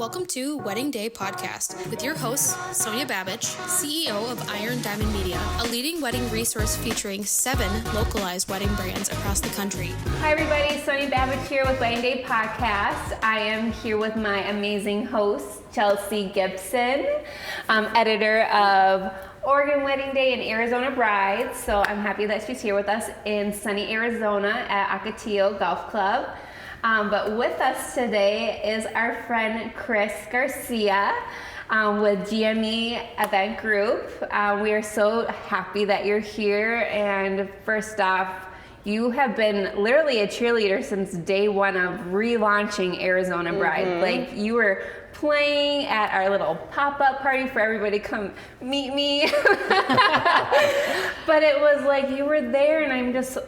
Welcome to Wedding Day Podcast with your hosts, Sonja Babich, CEO of Iron Diamond Media, a leading wedding resource featuring 7 localized wedding brands across the country. Hi everybody, Sonja Babich here with Wedding Day Podcast. I am here with my amazing host, Chelsea Gibson, editor of Oregon Wedding Day and Arizona Brides. So I'm happy that she's here with us in sunny Arizona at Ocotillo Golf Club. But with us today is our friend Chris Garcia with GME Event Group. We are so happy that you're here. And first off, you have been literally a cheerleader since day one of relaunching Arizona Bride. Like, you were playing at our little pop-up party for everybody to come meet me. But it was like you were there, and I'm just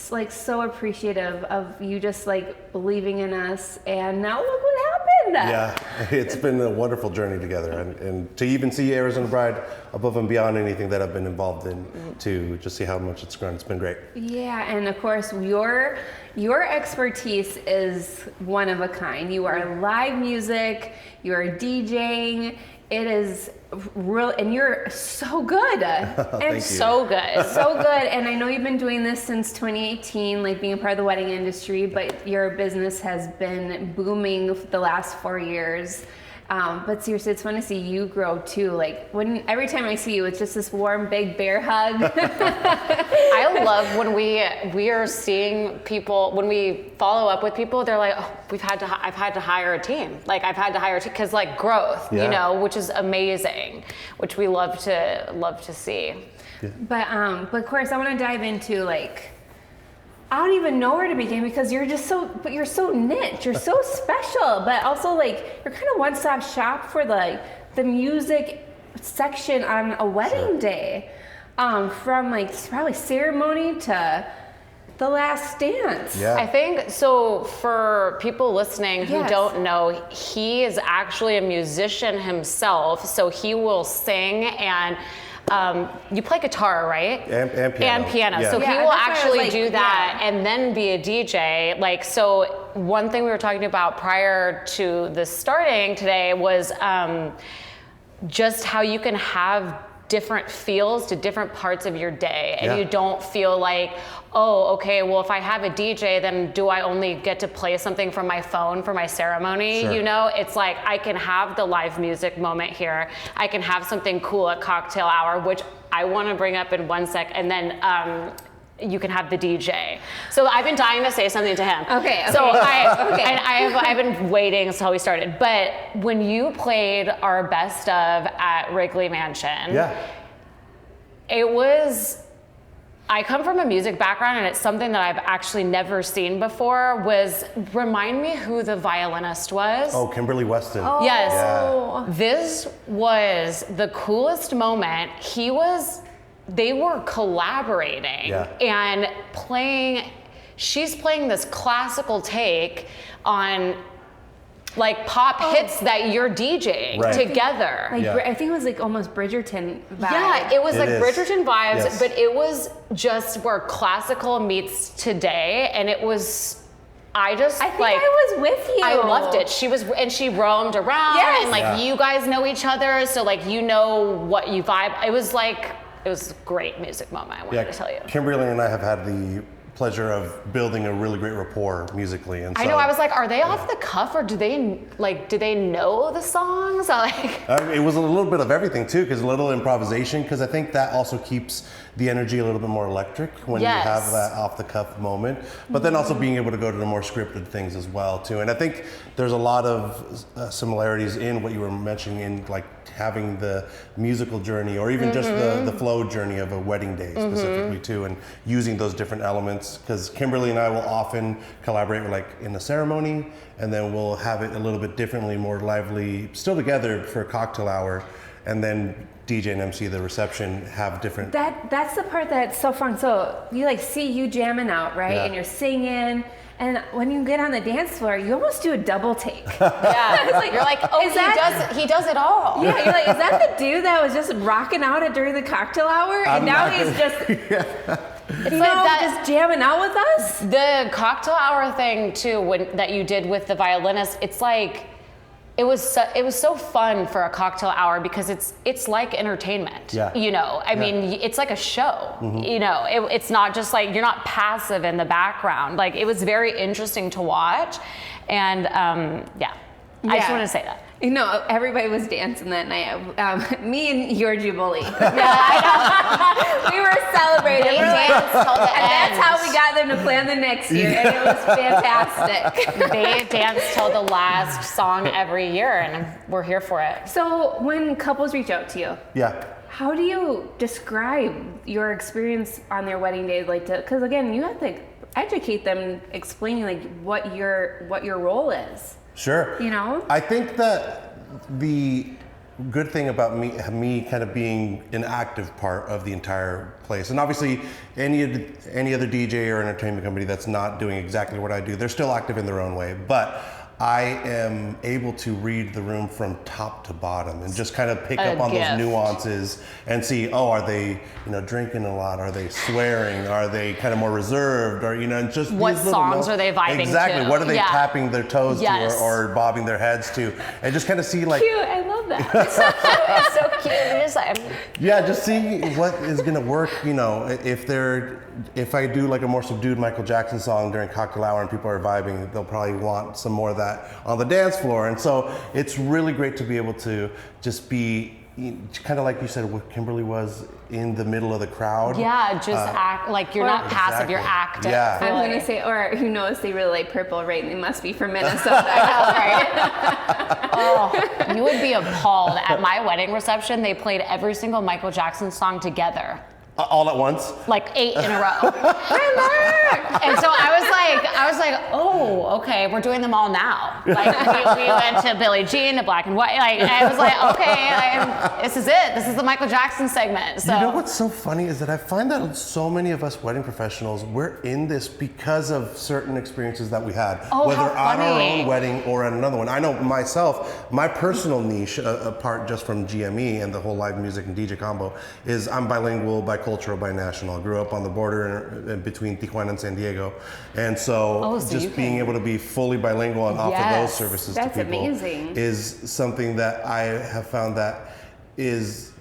like so appreciative of you just like believing in us. And now look what happened. Yeah, it's been a wonderful journey together, and to even see Arizona Bride above and beyond anything that I've been involved in, to just see how much it's grown. It's been great. Yeah, and of course your expertise is one of a kind. You are live music, you are DJing. It is real, and you're so good. Thank you. So good, so good. And I know you've been doing this since 2018, like being a part of the wedding industry, but your business has been booming the last 4 years. But seriously, it's fun to see you grow too. Like, every time I see you, it's just this warm, big bear hug. I love when we are seeing people, when we follow up with people, they're like, oh, I've had to hire a team. Like, I've had to hire a team, because like growth, you know, which is amazing, which we love to see. Yeah. But of course, I want to dive into like, I don't even know where to begin, because you're so niche, you're so special, but also like you're kind of one-stop shop for the music section on a wedding day, from like probably ceremony to the last dance. Yeah. I think so. For people listening who don't know, he is actually a musician himself, so he will sing and you play guitar, right? And piano. And piano. Yeah. So he will actually like, do that and then be a DJ. Like, so one thing we were talking about prior to this starting today was just how you can have different feels to different parts of your day, and you don't feel like, oh, okay, well, if I have a DJ, then do I only get to play something from my phone for my ceremony? Sure. You know, it's like I can have the live music moment here. I can have something cool at cocktail hour, which I want to bring up in 1 sec, and then you can have the DJ. So I've been dying to say something to him. Okay. So I've been waiting until we started. But when you played our best of at Wrigley Mansion, I come from a music background, and it's something that I've actually never seen before. Remind me who the violinist was. Oh, Kimberly Weston. Oh. Yes. Yeah. This was the coolest moment. They were collaborating and playing. She's playing this classical take on like pop hits that you're DJing together. I think it was like almost Bridgerton vibes. Yeah, it was Bridgerton vibes, Yes. but it was just where classical meets today, and it was. I think I was with you. I loved it. She roamed around, and you guys know each other, so like you know what you vibe. It was a great music moment, I wanted to tell you. Kimberly and I have had the pleasure of building a really great rapport musically, and so, I know. I was like, are they off the cuff, or do they know the songs? It was a little bit of everything too, because a little improvisation, because I think that also keeps the energy a little bit more electric when you have that off the cuff moment, but then also being able to go to the more scripted things as well too. And I think there's a lot of similarities in what you were mentioning in like having the musical journey, or even just the flow journey of a wedding day specifically too, and using those different elements, because Kimberly and I will often collaborate like in the ceremony, and then we'll have it a little bit differently, more lively, still together for a cocktail hour, and then DJ and MC the reception have different. That's the part that's so fun. So you like see you jamming out, right? And you're singing. And when you get on the dance floor, you almost do a double take. Yeah, it's like, you're like, oh, he does it all. Yeah, you're like, is that the dude that was just rocking out during the cocktail hour, and now he's just, just jamming out with us? The cocktail hour thing too, that you did with the violinist, it's like it was so fun for a cocktail hour because it's like entertainment. Yeah. You know, I mean, it's like a show. You know, it's not just like you're not passive in the background. Like it was very interesting to watch, and I just want to say that. You know, everybody was dancing that night. Me and your Jubilee. We were celebrating. They danced till the and end. that's how we got them to plan the next year, and it was fantastic. They dance till the last song every year, and we're here for it. So when couples reach out to you, Yeah. how do you describe your experience on their wedding day? Like, because again, you have to educate them, explaining like what your role is. Sure. You know? I think that the good thing about me kind of being an active part of the entire place, and obviously any other DJ or entertainment company that's not doing exactly what I do, they're still active in their own way, but I am able to read the room from top to bottom and just kind of pick up on those nuances and see, are they, drinking a lot? Are they swearing? Are they kind of more reserved? Or, and just what songs are they vibing exactly. to? What are they tapping their toes to or bobbing their heads to? And just kind of see like. Cute, I love that. It's so cute. It's so cute. It's like, just see what is gonna work. If I do like a more subdued Michael Jackson song during cocktail hour and people are vibing, they'll probably want some more of that on the dance floor. And so it's really great to be able to just be kind of like you said, what Kimberly was in the middle of the crowd. Yeah, just act like you're not passive, you're active. Yeah. I'm going to say, or who knows, they really like Purple Rain. They must be from Minnesota. Right? Oh, you would be appalled. At my wedding reception, they played every single Michael Jackson song together. All at once? Like 8 in a row. And so I was like, oh, okay, we're doing them all now. Like we went to Billie Jean, to Black and White. Like I was like, okay, this is it. This is the Michael Jackson segment. So. You know what's so funny is that I find that so many of us wedding professionals, we're in this because of certain experiences that we had, whether on our own wedding or at another one. I know myself, my personal niche, apart just from GME and the whole live music and DJ combo, is I'm bilingual, bicultural, binational. I grew up on the border between Tijuana and San Diego, and so just being able to be fully bilingual and offer those services to people amazing. Is something that I have found that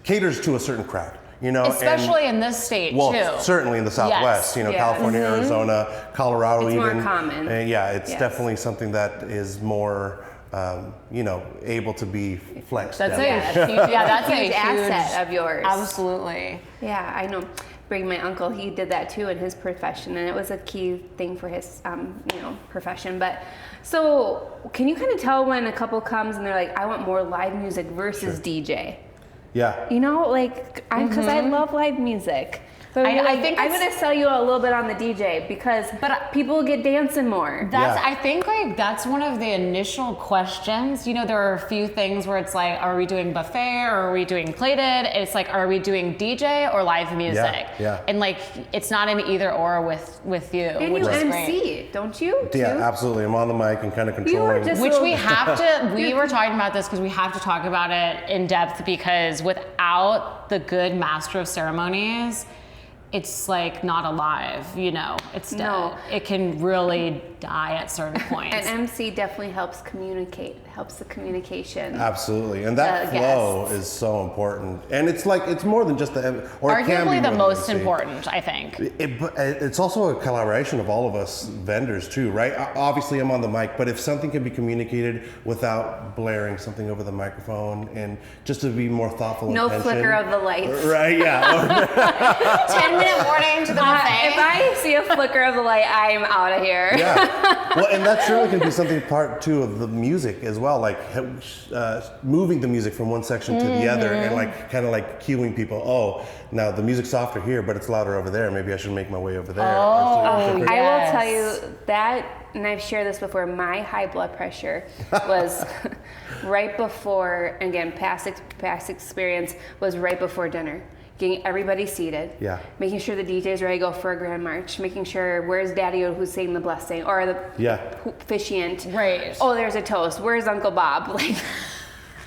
caters to a certain crowd. Especially in this state too. Certainly in the Southwest, California, Arizona, Colorado, it's even. More common. And it's definitely something that is more, able to be flexed. That's down. that's a huge asset of yours. Absolutely. Yeah, I know. Bring my uncle, he did that too in his profession, and it was a key thing for his, profession. But so, can you kind of tell when a couple comes and they're like, I want more live music versus DJ? Yeah. Because I love live music. So I think I'm going to sell you a little bit on the DJ because people get dancing more. I think that's one of the initial questions. There are a few things where it's like, are we doing buffet or are we doing plated? It's like, are we doing DJ or live music? Yeah. And it's not an either or with you. And which you is MC, great. Don't you? Yeah, absolutely. I'm on the mic and kind of controlling. Which we have to, we were talking about this because we have to talk about it in depth because without the good master of ceremonies, it's like not alive, it's dead. No. It can really die at certain points. And MC definitely helps the communication. Absolutely, and that flow is so important. And it's more than just arguably the most important, I think. It's also a collaboration of all of us vendors too, right? Obviously I'm on the mic, but if something can be communicated without blaring something over the microphone and just to be more thoughtful and no flicker of the lights. Right, yeah. 10-minute warning to the buffet. If I see a flicker of the light, I'm out of here. Yeah. Well, and that certainly can be something part two of the music as well, like moving the music from one section to the other and kind of cueing people, now the music's softer here, but it's louder over there. Maybe I should make my way over there. I will tell you that, and I've shared this before, my high blood pressure was right before, again, past experience was right before dinner. Getting everybody seated, making sure the DJ's ready to go for a grand march, making sure where's Daddy who's saying the blessing, or the officiant. Right. Oh, there's a toast. Where's Uncle Bob?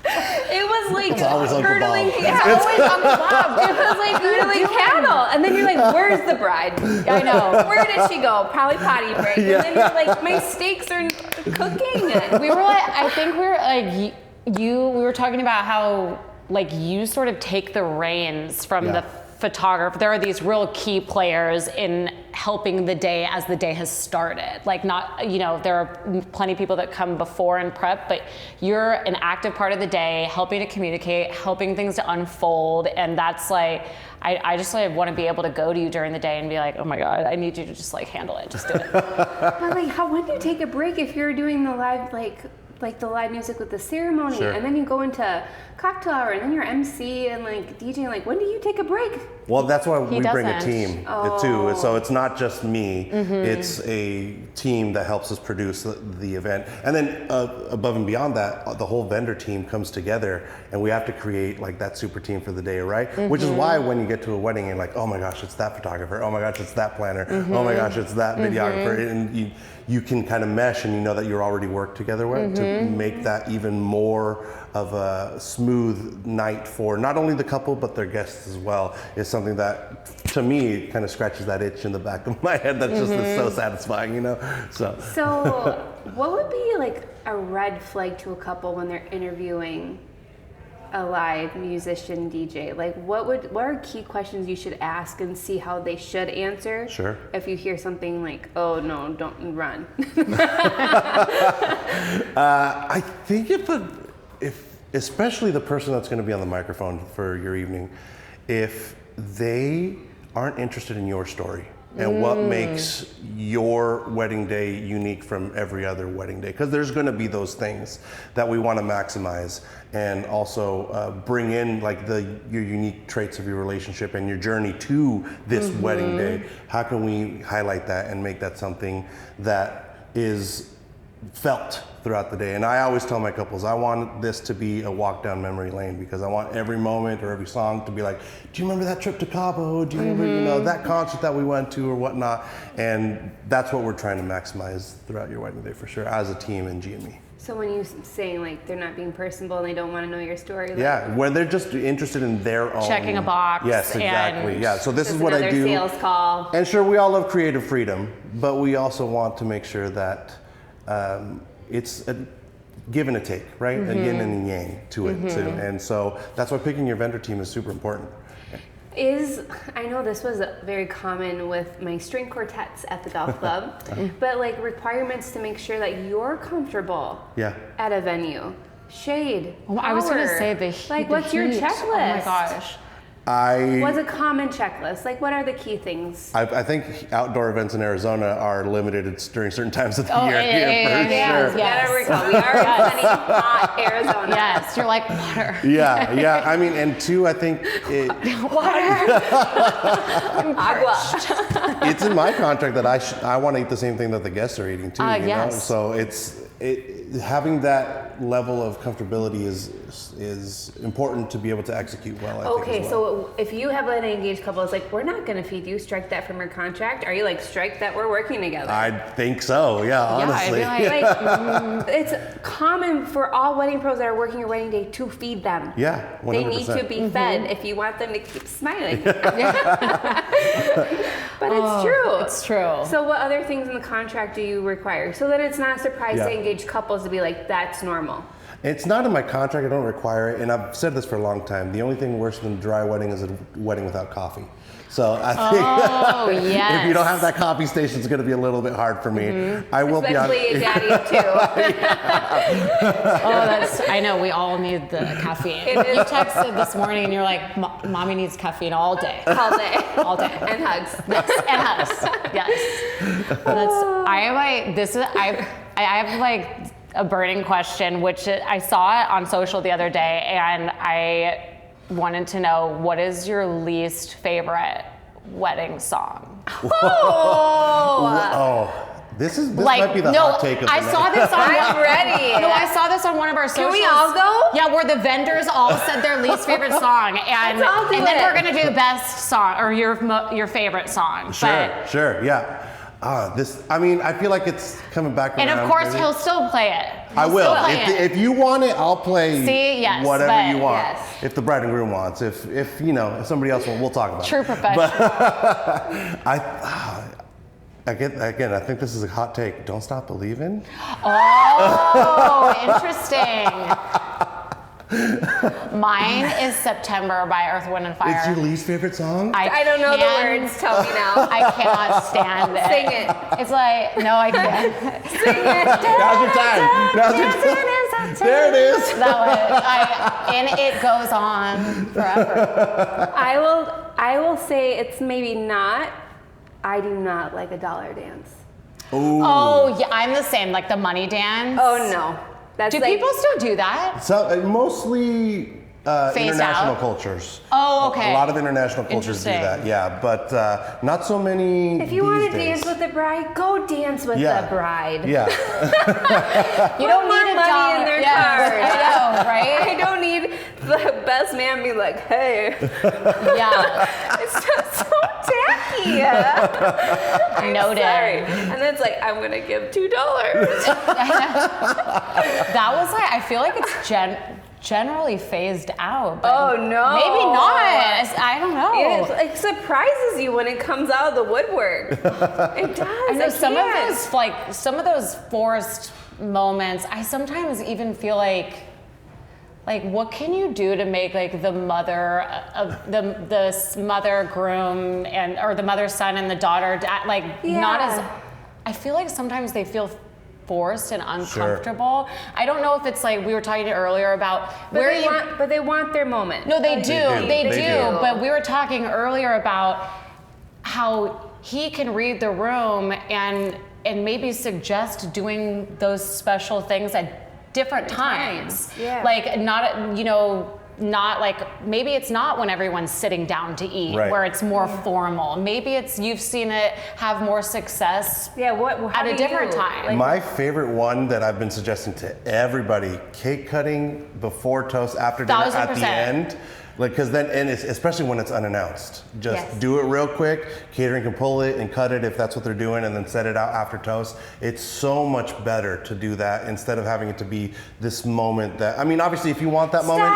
It was like It's always Uncle hurdling. Bob. Yeah, it's always Uncle Bob. It was like hurdling cattle. And then you're like, where's the bride? I know. Where did she go? Probably potty break. And then you're like, my steaks are cooking. We were like, I think we were like, we were talking about how like you sort of take the reins from the photographer. There are these real key players in helping the day as the day has started. Like not, you know, there are plenty of people that come before and prep, but you're an active part of the day, helping to communicate, helping things to unfold. And that's like, I just like want to be able to go to you during the day and be like, oh my God, I need you to just like handle it, just do it. But like, when do you take a break if you're doing the live, like the live music with the ceremony, and then you go into cocktail hour, and then you're MC and like DJing, like when do you take a break? Well, that's why we bring a team too. So it's not just me, it's a team that helps us produce the event. And then above and beyond that, the whole vendor team comes together and we have to create like that super team for the day, right? Which is why when you get to a wedding, you're like, oh my gosh, it's that photographer. Oh my gosh, it's that planner. Oh my gosh, it's that videographer. And you can kind of mesh and you know that you're already worked together with to make that even more of a smooth night for not only the couple but their guests as well. Is something that to me kind of scratches that itch in the back of my head that's just so satisfying, you know. So what would be like a red flag to a couple when they're interviewing a live musician DJ? Like what are key questions you should ask and see how they should answer? Sure. If you hear something like, oh no, don't run. I think if especially the person that's going to be on the microphone for your evening, if they aren't interested in your story and what makes your wedding day unique from every other wedding day, because there's going to be those things that we want to maximize and also bring in like your unique traits of your relationship and your journey to this wedding day. How can we highlight that and make that something that is felt throughout the day? And I always tell my couples, I want this to be a walk down memory lane, because I want every moment or every song to be like, do you remember that trip to Cabo? Do you remember, you know, that concert that we went to or whatnot? And that's what we're trying to maximize throughout your wedding day for sure, as a team in G&Me. So when you saying like they're not being personable and they don't want to know your story, like, yeah, when they're just interested in their own checking a box. Yes, exactly. And yeah, so this is what I do. Sales call. And sure, we all love creative freedom, but we also want to make sure that it's a give and a take, right? A yin and a yang to it too. And so that's why picking your vendor team is super important. I know this was very common with my string quartets at the golf club, but like requirements to make sure that you're comfortable at a venue. Shade, Well, power. I was gonna say the heat. Like, what's your checklist? Oh my gosh. What's a common checklist? Like, what are the key things? I think outdoor events in Arizona are limited during certain times of the year. Yes. We are in sunny, hot Arizona. Yes, you're like water. Yeah. I mean, and two, I think Water. Agua. it's in my contract that I want to eat the same thing that the guests are eating too. You know? So having that level of comfortability is important to be able to execute well. I think, as well. So if you have an engaged couple, it's like, we're not going to feed you. Strike that from your contract. Are you like, strike that we're working together? I think so. Yeah, honestly. Like, it's common for all wedding pros that are working your wedding day to feed them. Yeah, 100%. They need to be fed if you want them to keep smiling. But it's true. It's true. So what other things in the contract do you require? So that it's not a surprise to engaged couples to be like, that's normal. It's not in my contract. I don't require it. And I've said this for a long time. The only thing worse than a dry wedding is a wedding without coffee. So I think if you don't have that coffee station, it's going to be a little bit hard for me. I will Especially be Daddy too. I know, we all need the caffeine. You texted this morning and you're like, mommy needs caffeine all day. All day. All day. And hugs. Yes, and hugs. Yes. I have like a burning question, which I saw it on social the other day, and I wanted to know, what is your least favorite wedding song? This might be the hot take of the night. Saw this on I'm ready. No, I saw this on one of our socials. Can we all go? Yeah, where the vendors all said their least favorite song, and then we're gonna do the best song or your favorite song. Sure, yeah. I feel like it's coming back around. And of course, he'll still play it. I will. If you want it, I'll play whatever you want. Yes. If the bride and groom wants. If if somebody else wants, we'll talk about True it. professional. But I think this is a hot take. Don't Stop Believin'. Oh, interesting. Mine is September by Earth, Wind, and Fire. It's your least favorite song? I don't know the words. Tell me now. I cannot stand it. Sing it. It's like, no, I can't. Sing it. Now's your time. There it is. That one. And it goes on forever. I will say it's maybe not. I do not like a dollar dance. Ooh. Oh, yeah, I'm the same. Like the money dance. Oh no. Do people still do that? So mostly international out? cultures. Oh, okay. A lot of international cultures do that, yeah. But not so many. If you want to dance with the bride, go dance with the bride. Yeah. You don't need a money in their card. I know, right? I don't need the best man be like, hey. Yeah. It's just so tacky. I'm Noted. sorry. And then it's like, I'm gonna give $2. That was like, I feel like it's generally phased out. But Oh no. maybe not. I don't know. It surprises you when it comes out of the woodwork. It does. I know some of those forced moments. I sometimes even feel like what can you do to make like the mother of the mother groom or the mother son and the daughter not as. I feel like sometimes they feel forced and uncomfortable. Sure. I don't know if it's like we were talking earlier about but they want their moment. No, they do. But we were talking earlier about how he can read the room and maybe suggest doing those special things at different times. Yeah. Like not like maybe it's not when everyone's sitting down to eat where it's more formal. Maybe it's you've seen it have more success at a different time. My favorite one that I've been suggesting to everybody: cake cutting before toast, after dinner, 1000%. at the end. Because then, and it's, especially when it's unannounced, just do it real quick. Catering can pull it and cut it if that's what they're doing, and then set it out after toast. It's so much better to do that instead of having it to be this moment that, I mean, obviously if you want that moment,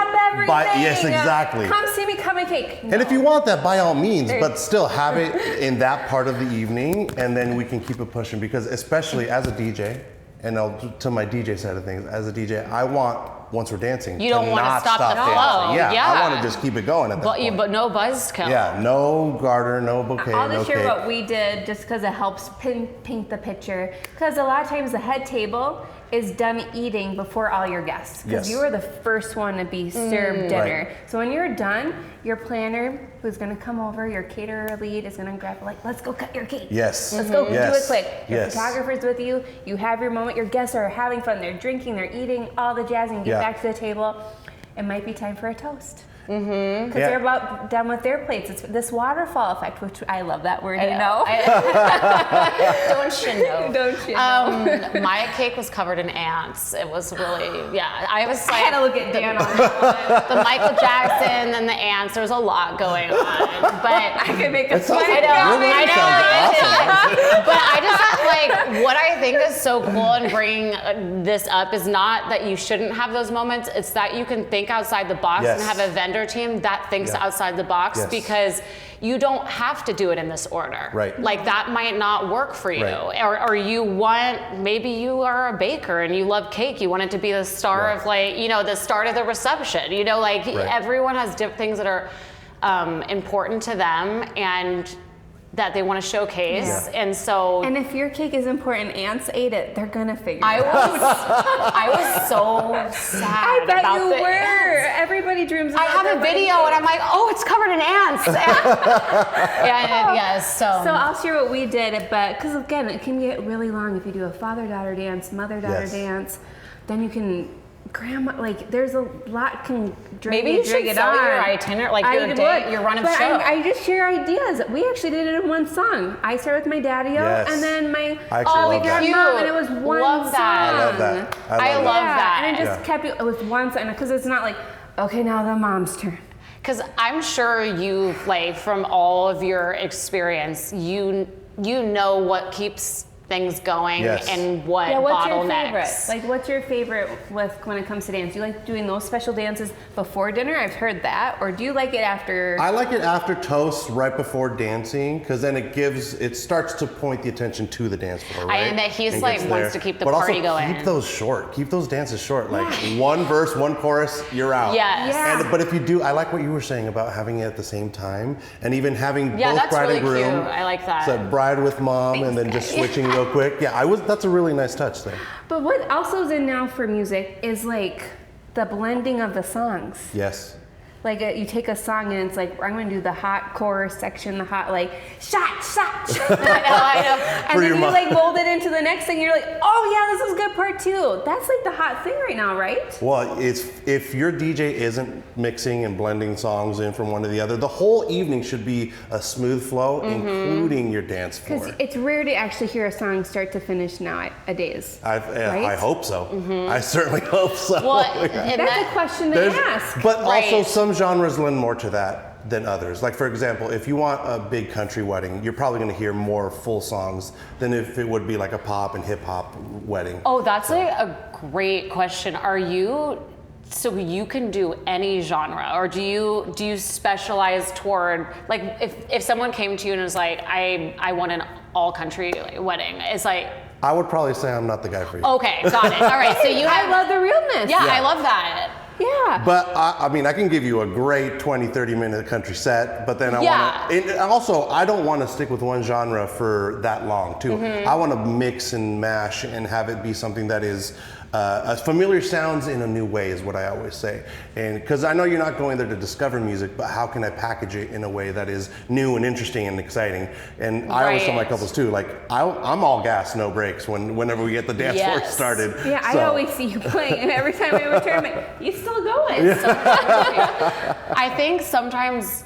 yes, exactly. Come see me cut my cake. No. And if you want that, by all means, but still have it in that part of the evening, and then we can keep it pushing. Because especially as a DJ, and to my DJ side of things, as a DJ, I want, once we're dancing, you don't want to stop the flow. Yeah, I want to just keep it going at that point. But no buzzkill. Yeah, no garter, no bouquet, I'll just share cake. what we did just because it helps paint the picture. Because a lot of times the head table is done eating before all your guests. Because you are the first one to be served dinner. Right. So when you're done, your planner who's going to come over, your caterer lead is going to grab let's go cut your cake. Yes. Let's go do it quick. Your Yes. photographer's with you. You have your moment. Your guests are having fun. They're drinking. They're eating. All the jazz. And get back to the table. It might be time for a toast. Because they're about done with their plates. It's this waterfall effect, which I love that word, you know. Don't you know? Don't you know? My cake was covered in ants. It was really, I was like, I had to look at Dan on that one. the Michael Jackson and the ants. There was a lot going on, but I could make a sounds sweat. I know. But I just like what I think is so cool in bringing this up is not that you shouldn't have those moments. It's that you can think outside the box and have a vendor team that thinks outside the box because you don't have to do it in this order. Right. Like that might not work for you. Right. Or you want, maybe you are a baker and you love cake. You want it to be the star of the start of the reception. Everyone has things that are important to them and that they want to showcase. And if your cake is important, ants ate it, they're gonna figure I it out. was so sad. I bet about you the were. ants. Everybody dreams about I have a video and I'm like, oh, it's covered in ants. So I'll share what we did, but because again, it can get really long if you do a father-daughter dance, mother-daughter dance, then you can there's a lot can drag maybe you should it sell on. your itinerary, your run of show. I just share ideas. We actually did it in one song. I started with my daddy-o, and then we got mom, and it was one song. I love that. I love that. And it just kept it with one song because it's not like, okay, now the mom's turn. Because I'm sure you, from all of your experience, you know what keeps things going Yes. and what what's bottlenecks. your favorite? Like, what's your favorite when it comes to dance? Do you like doing those special dances before dinner? I've heard that. Or do you like it after? I like it after toast, right before dancing, because then it starts to point the attention to the dance floor, right? And that he's And like gets wants there. to keep the But party also going. keep those short. Keep those dances short. Like one verse, one chorus, you're out. Yes. Yeah. But if you do, I like what you were saying about having it at the same time, and even having Yeah, both that's bride really and groom. cute. I like that. So bride with mom, and then just switching real quick. Yeah, that's a really nice touch there. But what also is in now for music is like the blending of the songs. Yes. Like you take a song and it's like, I'm gonna do the hot chorus section, the hot like shot, shot, shot. I know. And For then your you mom. like mold it into the next thing. You're like, oh yeah, this is good part too. That's like the hot thing right now, right? Well, if your DJ isn't mixing and blending songs in from one to the other, the whole evening should be a smooth flow, including your dance floor. Because it's rare to actually hear a song start to finish nowadays. I Right? hope so. I certainly hope so. Well, and That's a question to There's- ask. But also Right. some genres lend more to that than others. Like for example, if you want a big country wedding, you're probably going to hear more full songs than if it would be like a pop and hip hop wedding. Oh, that's a great question. So you can do any genre, or do you specialize toward, like if someone came to you and was like, I want an all country wedding, it's like, I would probably say I'm not the guy for you. okay, got it. All right, so you I have, love the realness. yeah, I love that. Yeah. But I mean, I can give you a great 20, 30 minute country set, but then I Yeah. want to, also, I don't want to stick with one genre for that long too. I want to mix and mash and have it be something that is familiar sounds in a new way is what I always say. And because I know you're not going there to discover music, but how can I package it in a way that is new and interesting and exciting? And I always tell my Right. couples too, like I'm all gas, no brakes whenever we get the dance floor Yes. started. Yeah, I So- always see you playing, and every time I return, I'm like, you still going? I think sometimes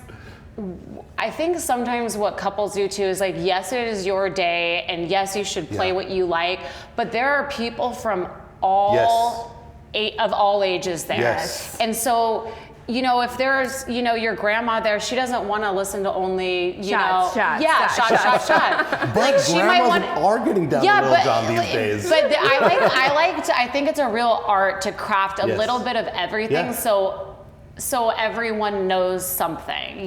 what couples do too is like, yes, it is your day, and yes, you should play Yeah. what you like, but there are people from all ages there. Yes. And so, if there's, your grandma there, she doesn't want to listen to only, Shot, shot. But Like she might grandmas want. are getting down Yeah, to Lil Jon these days. But I think it's a real art to craft a Yes. little bit of everything, Yeah. so everyone knows something,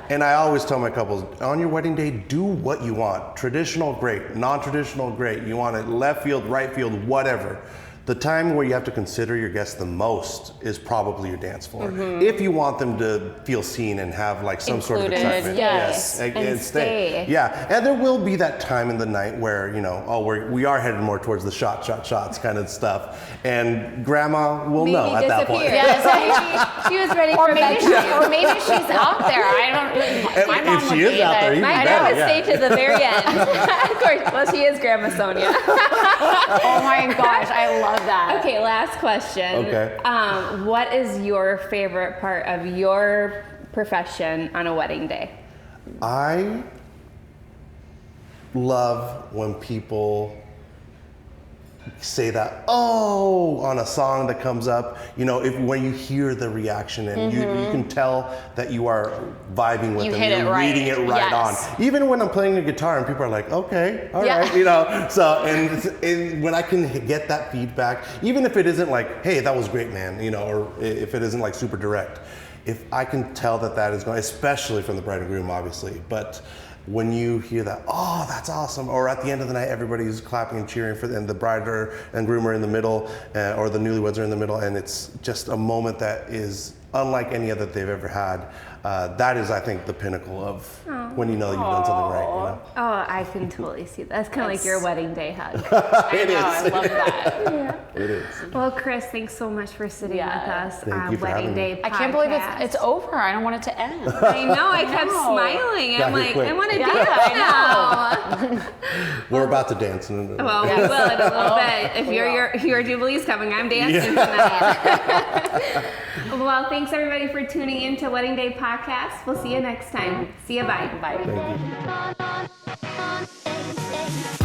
And I always tell my couples, on your wedding day, do what you want. Traditional, great. Non-traditional, great. You want it left field, right field, whatever. The time where you have to consider your guests the most is probably your dance floor. If you want them to feel seen and have like some sort of Included, excitement. yes. And stay. Yeah, and there will be that time in the night where, we are headed more towards the shots kind of stuff. And grandma will know at that point. Yes, She was ready or for maybe bed. maybe she's out there. I don't. My mom If would she is be out there, the- even My better, grandma yeah. stayed to the very end. Of course, well, she is Grandma Sonja. Oh my gosh, I love that. Okay, last question. Okay. What is your favorite part of your profession on a wedding day? I love when people say that on a song that comes up, when you hear the reaction and you can tell that you are vibing with You them, hit you're it right. reading it right Yes. on. Even when I'm playing the guitar and people are like, okay, all Yeah. right, so and when I can get that feedback, even if it isn't like, hey, that was great, man, or if it isn't like super direct, if I can tell that is going, especially from the bride and groom, obviously, but when you hear that, oh, that's awesome, or at the end of the night, everybody's clapping and cheering and the bride and groom are in the middle, or the newlyweds are in the middle, and it's just a moment that is unlike any other they've ever had. That is, I think, the pinnacle of when you know you've done something right. Oh, I can totally see that. That's kind of like your wedding day hug. It is. I love that. It is. Well, Chris, thanks so much for sitting with us Thank on you for Wedding having Day me. I can't believe podcast. it's over. I don't want it to end. I know. I kept No. smiling. Got I'm here like, quick. I want to Yeah, dance now. We're about to dance. Well, we will in a little bit. If your Jubilee's coming, I'm dancing tonight. Well, thanks everybody for tuning in to Wedding Day podcast. We'll see you next time. See you. Bye. Bye. Thank you.